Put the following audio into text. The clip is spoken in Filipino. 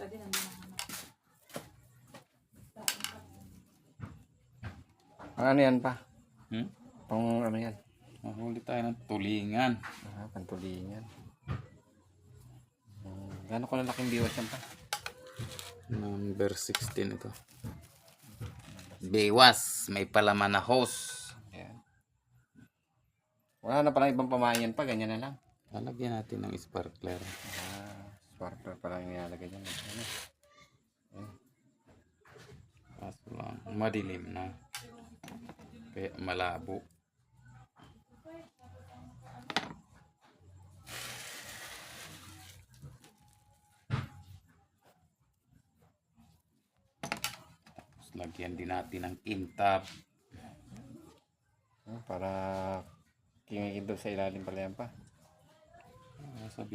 din ang hinahanap. Ano yan pa? Hmm? Pang ano yan? Mahuli tayo ng tulingan. Pantulingan. Gano'n ko lalaking biwas yan pa? Number 16 ito. Biwas. May palaman na hose. Ayan. Wala na palang ibang pamayan pa, ganyan na lang. Lalagyan natin ng sparkler. Sparkler pa lang nilalagay dyan. Ano? Kaso lang, madilim na. Kaya malabo. Tapos lagyan din natin ng kintab. Para kingikid daw sa ilalim pala yan pa. Sabi